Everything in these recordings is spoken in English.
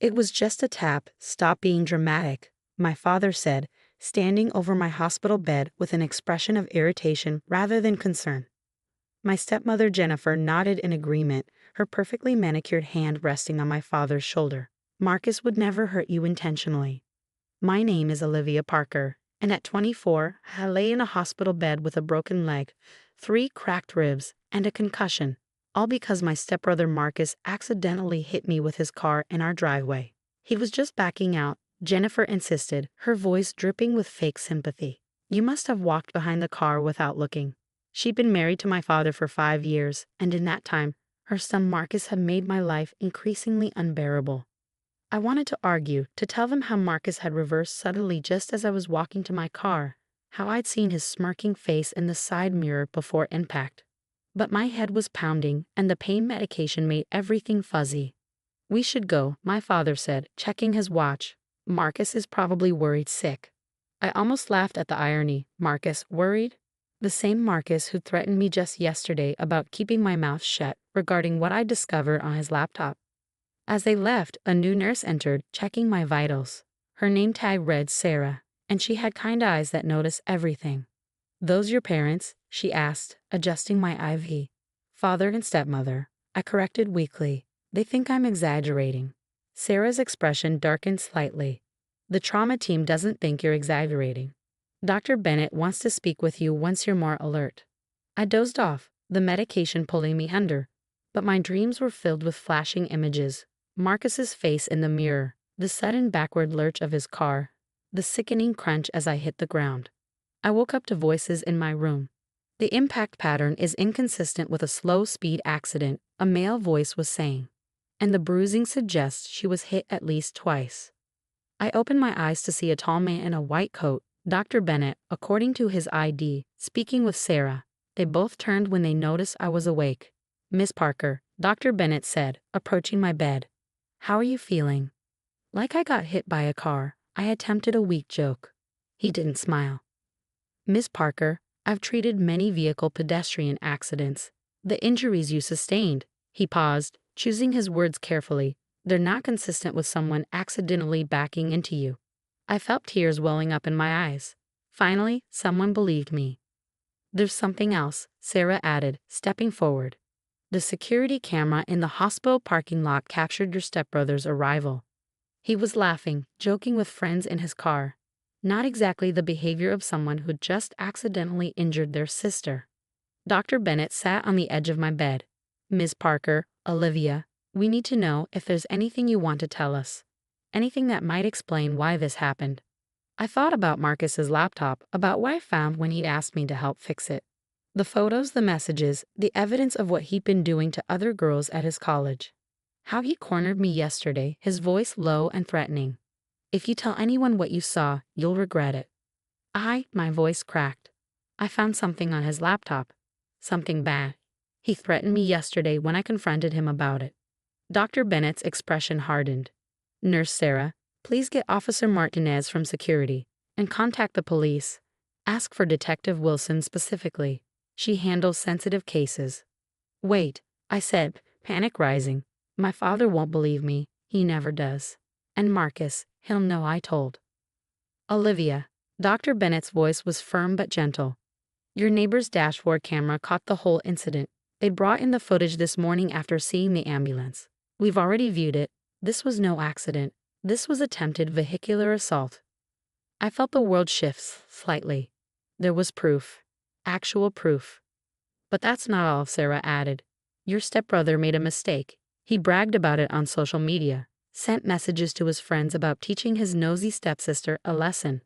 It was just a tap. Stop being dramatic, my father said, standing over my hospital bed with an expression of irritation rather than concern. My stepmother Jennifer nodded in agreement, her perfectly manicured hand resting on my father's shoulder. Marcus would never hurt you intentionally. My name is Olivia Parker, and at 24, I lay in a hospital bed with a broken leg, 3 cracked ribs, and a concussion, all because my stepbrother Marcus accidentally hit me with his car in our driveway. He was just backing out, Jennifer insisted, her voice dripping with fake sympathy. You must have walked behind the car without looking. She'd been married to my father for 5 years, and in that time, her son Marcus had made my life increasingly unbearable. I wanted to argue, to tell them how Marcus had reversed suddenly just as I was walking to my car, how I'd seen his smirking face in the side mirror before impact. But my head was pounding, and the pain medication made everything fuzzy. We should go, my father said, checking his watch. Marcus is probably worried sick. I almost laughed at the irony. Marcus, worried? The same Marcus who threatened me just yesterday about keeping my mouth shut regarding what I discovered on his laptop. As they left, a new nurse entered, checking my vitals. Her name tag read Sarah, and she had kind eyes that noticed everything. Those your parents? She asked, adjusting my IV. Father and stepmother, I corrected weakly. They think I'm exaggerating. Sarah's expression darkened slightly. The trauma team doesn't think you're exaggerating. Dr. Bennett wants to speak with you once you're more alert. I dozed off, the medication pulling me under. But my dreams were filled with flashing images. Marcus's face in the mirror, the sudden backward lurch of his car, the sickening crunch as I hit the ground. I woke up to voices in my room. The impact pattern is inconsistent with a slow-speed accident, a male voice was saying. And the bruising suggests she was hit at least twice. I opened my eyes to see a tall man in a white coat, Dr. Bennett, according to his ID, speaking with Sarah. They both turned when they noticed I was awake. Miss Parker, Dr. Bennett said, approaching my bed. How are you feeling? Like I got hit by a car, I attempted a weak joke. He didn't smile. Miss Parker, I've treated many vehicle pedestrian accidents. The injuries you sustained, he paused, choosing his words carefully, they're not consistent with someone accidentally backing into you. I felt tears welling up in my eyes. Finally, someone believed me. There's something else, Sarah added, stepping forward. The security camera in the hospital parking lot captured your stepbrother's arrival. He was laughing, joking with friends in his car. Not exactly the behavior of someone who'd just accidentally injured their sister. Dr. Bennett sat on the edge of my bed. Ms. Parker, Olivia, we need to know if there's anything you want to tell us. Anything that might explain why this happened. I thought about Marcus's laptop, about what I found when he'd asked me to help fix it. The photos, the messages, the evidence of what he'd been doing to other girls at his college. How he cornered me yesterday, his voice low and threatening. If you tell anyone what you saw, you'll regret it. My voice cracked. I found something on his laptop. Something bad. He threatened me yesterday when I confronted him about it. Dr. Bennett's expression hardened. Nurse Sarah, please get Officer Martinez from security and contact the police. Ask for Detective Wilson specifically. She handles sensitive cases. Wait, I said, panic rising. My father won't believe me. He never does. And Marcus, he'll know I told. Olivia. Dr. Bennett's voice was firm but gentle. Your neighbor's dashboard camera caught the whole incident. They brought in the footage this morning after seeing the ambulance. We've already viewed it. This was no accident. This was attempted vehicular assault. I felt the world shift slightly. There was proof. Actual proof. But that's not all, Sarah added. Your stepbrother made a mistake. He bragged about it on social media, sent messages to his friends about teaching his nosy stepsister a lesson.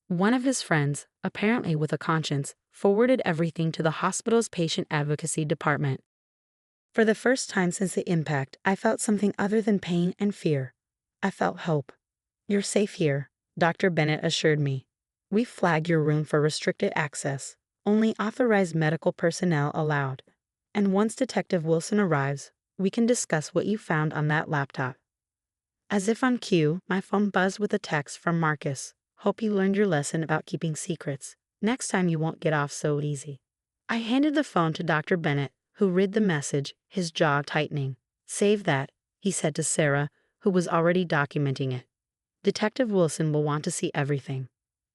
One of his friends, apparently with a conscience, forwarded everything to the hospital's patient advocacy department. For the first time since the impact, I felt something other than pain and fear. I felt hope. You're safe here, Dr. Bennett assured me. We flagged your room for restricted access. Only authorized medical personnel allowed. And once Detective Wilson arrives, we can discuss what you found on that laptop. As if on cue, my phone buzzed with a text from Marcus. Hope you learned your lesson about keeping secrets. Next time you won't get off so easy. I handed the phone to Dr. Bennett, who read the message, his jaw tightening. Save that, he said to Sarah, who was already documenting it. Detective Wilson will want to see everything.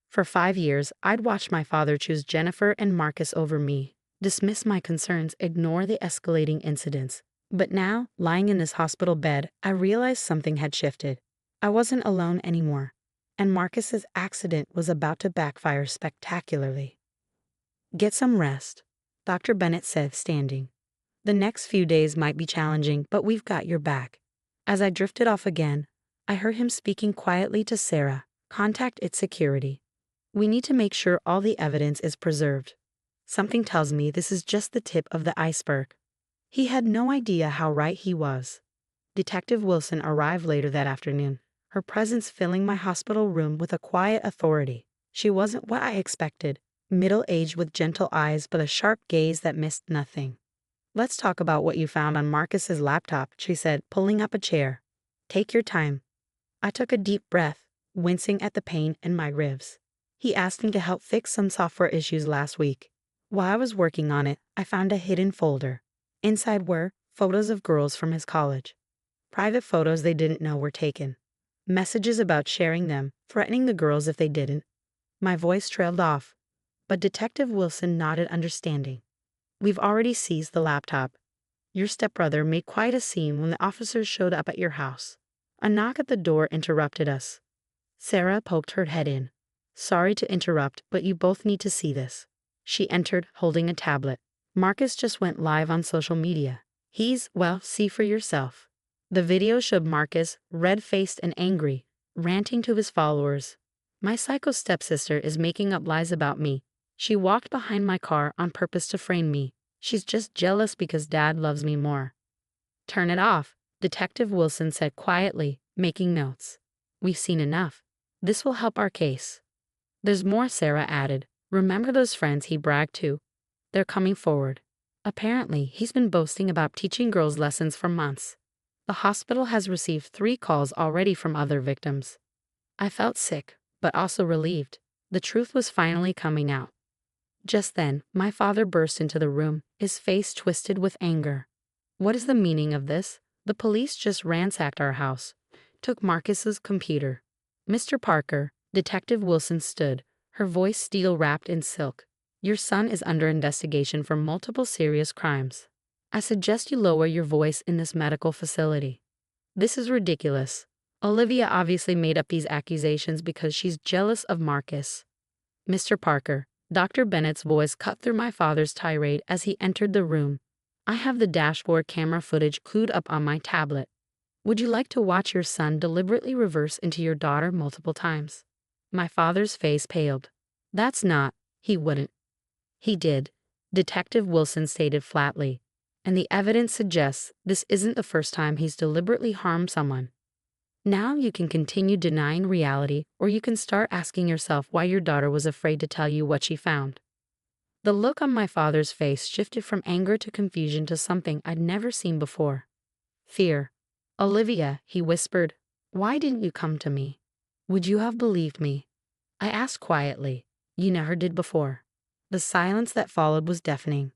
For 5 years, I'd watched my father choose Jennifer and Marcus over me, dismiss my concerns, ignore the escalating incidents. But now, lying in this hospital bed, I realized something had shifted. I wasn't alone anymore, and Marcus's accident was about to backfire spectacularly. "Get some rest," Dr. Bennett said, standing. "The next few days might be challenging, but we've got your back." As I drifted off again, I heard him speaking quietly to Sarah. "Contact its security. We need to make sure all the evidence is preserved. Something tells me this is just the tip of the iceberg." He had no idea how right he was. Detective Wilson arrived later that afternoon, her presence filling my hospital room with a quiet authority. She wasn't what I expected, middle-aged with gentle eyes but a sharp gaze that missed nothing. "Let's talk about what you found on Marcus's laptop," she said, pulling up a chair. "Take your time." I took a deep breath, wincing at the pain in my ribs. He asked me to help fix some software issues last week. While I was working on it, I found a hidden folder. Inside were photos of girls from his college. Private photos they didn't know were taken. Messages about sharing them, threatening the girls if they didn't. My voice trailed off, but Detective Wilson nodded understanding. "We've already seized the laptop. Your stepbrother made quite a scene when the officers showed up at your house." A knock at the door interrupted us. Sarah poked her head in. "Sorry to interrupt, but you both need to see this." She entered, holding a tablet. "Marcus just went live on social media. Well, see for yourself." The video showed Marcus, red-faced and angry, ranting to his followers. "My psycho stepsister is making up lies about me. She walked behind my car on purpose to frame me. She's just jealous because Dad loves me more." "Turn it off," Detective Wilson said quietly, making notes. "We've seen enough. This will help our case." "There's more," Sarah added. "Remember those friends he bragged to? They're coming forward. Apparently, he's been boasting about teaching girls lessons for months. The hospital has received 3 calls already from other victims." I felt sick, but also relieved. The truth was finally coming out. Just then, my father burst into the room, his face twisted with anger. "What is the meaning of this? The police just ransacked our house, took Marcus's computer." "Mr. Parker," Detective Wilson stood, her voice steel-wrapped in silk. "Your son is under investigation for multiple serious crimes. I suggest you lower your voice in this medical facility. This is ridiculous. Olivia obviously made up these accusations because she's jealous of Marcus." "Mr. Parker," Dr. Bennett's voice cut through my father's tirade as he entered the room. "I have the dashboard camera footage clued up on my tablet. Would you like to watch your son deliberately reverse into your daughter multiple times?" My father's face paled. "That's not, he wouldn't." "He did," Detective Wilson stated flatly. "And the evidence suggests this isn't the first time he's deliberately harmed someone. Now you can continue denying reality, or you can start asking yourself why your daughter was afraid to tell you what she found." The look on my father's face shifted from anger to confusion to something I'd never seen before. Fear. "Olivia," he whispered, "why didn't you come to me? Would you have believed me?" I asked quietly. "You never did before." The silence that followed was deafening.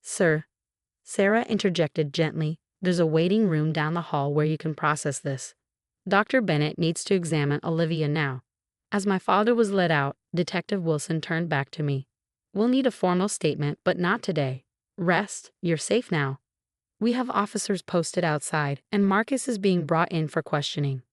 "Sir," Sarah interjected gently, "there's a waiting room down the hall where you can process this. Dr. Bennett needs to examine Olivia now." As my father was led out, Detective Wilson turned back to me. "We'll need a formal statement, but not today. Rest, you're safe now. We have officers posted outside, and Marcus is being brought in for questioning."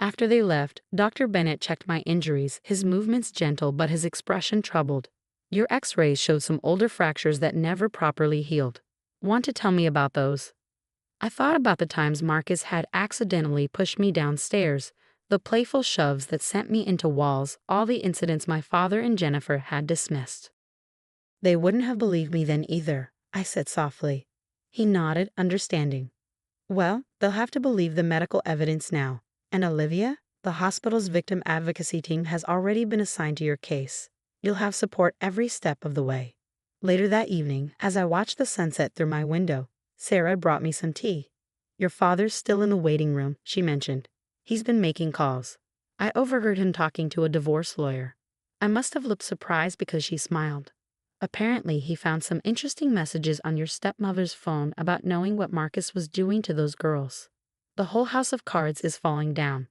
After they left, Dr. Bennett checked my injuries, his movements gentle but his expression troubled. "Your x-rays showed some older fractures that never properly healed. Want to tell me about those?" I thought about the times Marcus had accidentally pushed me downstairs, the playful shoves that sent me into walls, all the incidents my father and Jennifer had dismissed. "They wouldn't have believed me then either," I said softly. He nodded, understanding. "Well, they'll have to believe the medical evidence now. And Olivia, the hospital's victim advocacy team has already been assigned to your case. You'll have support every step of the way." Later that evening, as I watched the sunset through my window, Sarah brought me some tea. "Your father's still in the waiting room," she mentioned. "He's been making calls." I overheard him talking to a divorce lawyer. I must have looked surprised because she smiled. "Apparently, he found some interesting messages on your stepmother's phone about knowing what Marcus was doing to those girls." The whole house of cards is falling down.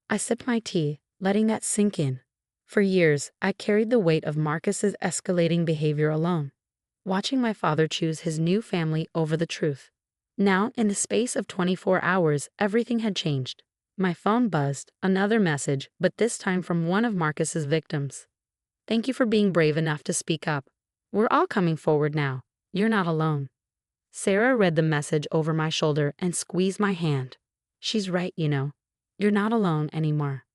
I sipped my tea, letting that sink in. For years, I carried the weight of Marcus's escalating behavior alone, watching my father choose his new family over the truth. Now, in the space of 24 hours, everything had changed. My phone buzzed, another message, but this time from one of Marcus's victims. "Thank you for being brave enough to speak up. We're all coming forward now. You're not alone." Sarah read the message over my shoulder and squeezed my hand. "She's right, you know. You're not alone anymore."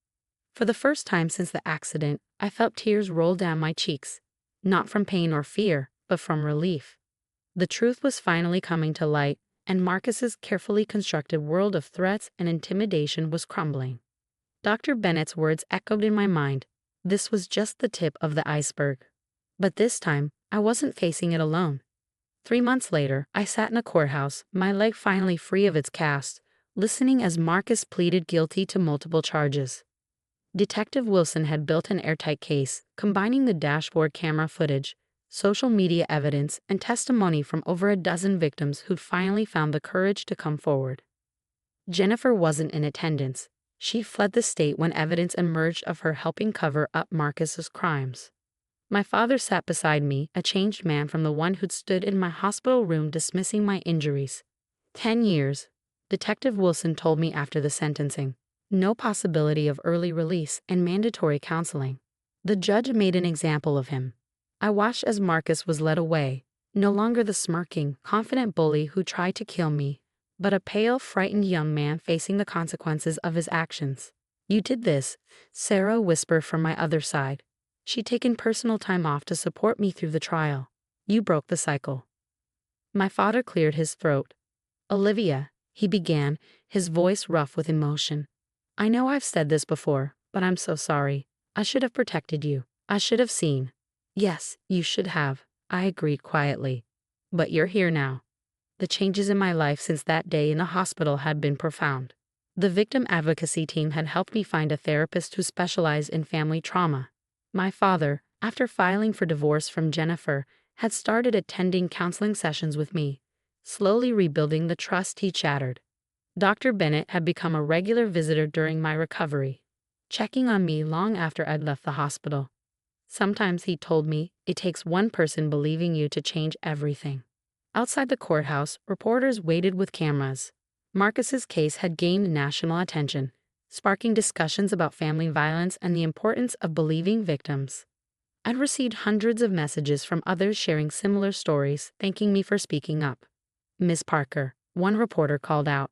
For the first time since the accident, I felt tears roll down my cheeks, not from pain or fear, but from relief. The truth was finally coming to light, and Marcus's carefully constructed world of threats and intimidation was crumbling. Dr. Bennett's words echoed in my mind. This was just the tip of the iceberg. But this time, I wasn't facing it alone. 3 months later, I sat in a courthouse, my leg finally free of its cast, listening as Marcus pleaded guilty to multiple charges. Detective Wilson had built an airtight case, combining the dashboard camera footage, social media evidence, and testimony from over a dozen victims who'd finally found the courage to come forward. Jennifer wasn't in attendance. She fled the state when evidence emerged of her helping cover up Marcus's crimes. My father sat beside me, a changed man from the one who'd stood in my hospital room dismissing my injuries. 10 years, Detective Wilson told me after the sentencing. No possibility of early release and mandatory counseling. The judge made an example of him. I watched as Marcus was led away, no longer the smirking, confident bully who tried to kill me, but a pale, frightened young man facing the consequences of his actions. "You did this," Sarah whispered from my other side. She'd taken personal time off to support me through the trial. "You broke the cycle." My father cleared his throat. "Olivia," he began, his voice rough with emotion. "I know I've said this before, but I'm so sorry. I should have protected you. I should have seen." "Yes, you should have," I agreed quietly. "But you're here now." The changes in my life since that day in the hospital had been profound. The victim advocacy team had helped me find a therapist who specialized in family trauma. My father, after filing for divorce from Jennifer, had started attending counseling sessions with me, slowly rebuilding the trust he shattered. Dr. Bennett had become a regular visitor during my recovery, checking on me long after I'd left the hospital. Sometimes he told me, "It takes one person believing you to change everything." Outside the courthouse, reporters waited with cameras. Marcus's case had gained national attention, sparking discussions about family violence and the importance of believing victims. I'd received hundreds of messages from others sharing similar stories, thanking me for speaking up. "Miss Parker," one reporter called out,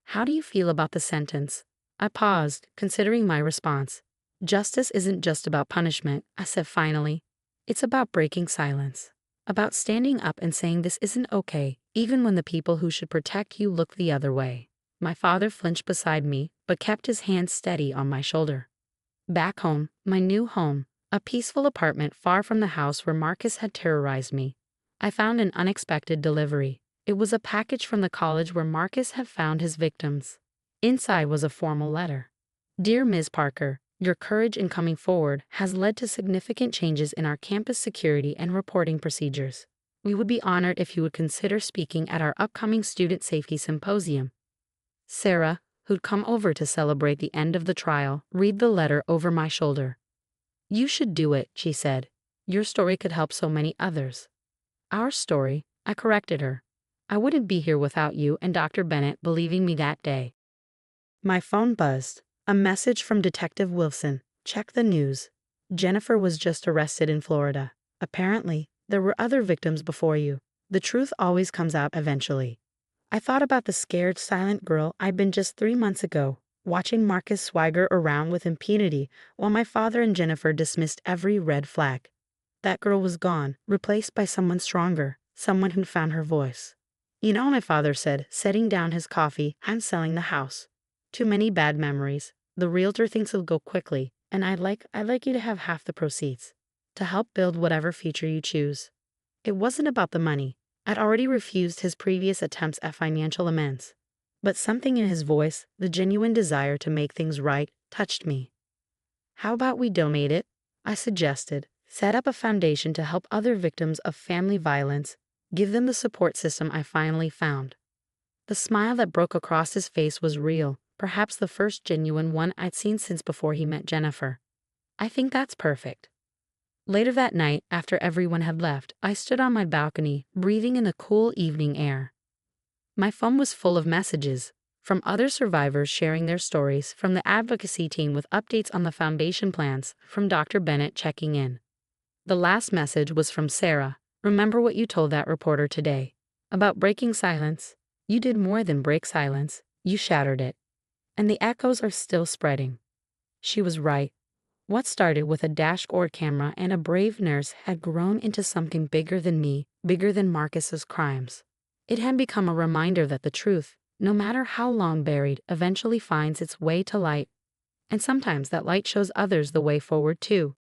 "how do you feel about the sentence?" I paused, considering my response. "Justice isn't just about punishment," I said finally. "It's about breaking silence. About standing up and saying this isn't okay, even when the people who should protect you look the other way." My father flinched beside me, but kept his hand steady on my shoulder. Back home, my new home, a peaceful apartment far from the house where Marcus had terrorized me, I found an unexpected delivery. It was a package from the college where Marcus had found his victims. Inside was a formal letter. "Dear Ms. Parker, your courage in coming forward has led to significant changes in our campus security and reporting procedures. We would be honored if you would consider speaking at our upcoming Student Safety Symposium." Sarah, who'd come over to celebrate the end of the trial, read the letter over my shoulder. "You should do it," she said. "Your story could help so many others." "Our story," I corrected her. "I wouldn't be here without you and Dr. Bennett believing me that day." My phone buzzed. A message from Detective Wilson. "Check the news. Jennifer was just arrested in Florida. Apparently, there were other victims before you. The truth always comes out eventually." I thought about the scared, silent girl I'd been just 3 months ago, watching Marcus swagger around with impunity while my father and Jennifer dismissed every red flag. That girl was gone, replaced by someone stronger, someone who'd found her voice. "You know," my father said, setting down his coffee, "I'm selling the house. Too many bad memories. The realtor thinks it'll go quickly, and I'd like you to have half the proceeds, to help build whatever future you choose." It wasn't about the money. I'd already refused his previous attempts at financial amends. But something in his voice, the genuine desire to make things right, touched me. "How about we donate it?" I suggested. "Set up a foundation to help other victims of family violence, give them the support system I finally found." The smile that broke across his face was real, perhaps the first genuine one I'd seen since before he met Jennifer. I think that's perfect. Later that night, after everyone had left, I stood on my balcony, breathing in the cool evening air. My phone was full of messages, from other survivors sharing their stories, from the advocacy team with updates on the foundation plans, from Dr. Bennett checking in. The last message was from Sarah. Remember what you told that reporter today about breaking silence? You did more than break silence, you shattered it. And the echoes are still spreading. She was right. What started with a dashboard camera and a brave nurse had grown into something bigger than me, bigger than Marcus's crimes. It had become a reminder that the truth, no matter how long buried, eventually finds its way to light. And sometimes that light shows others the way forward too.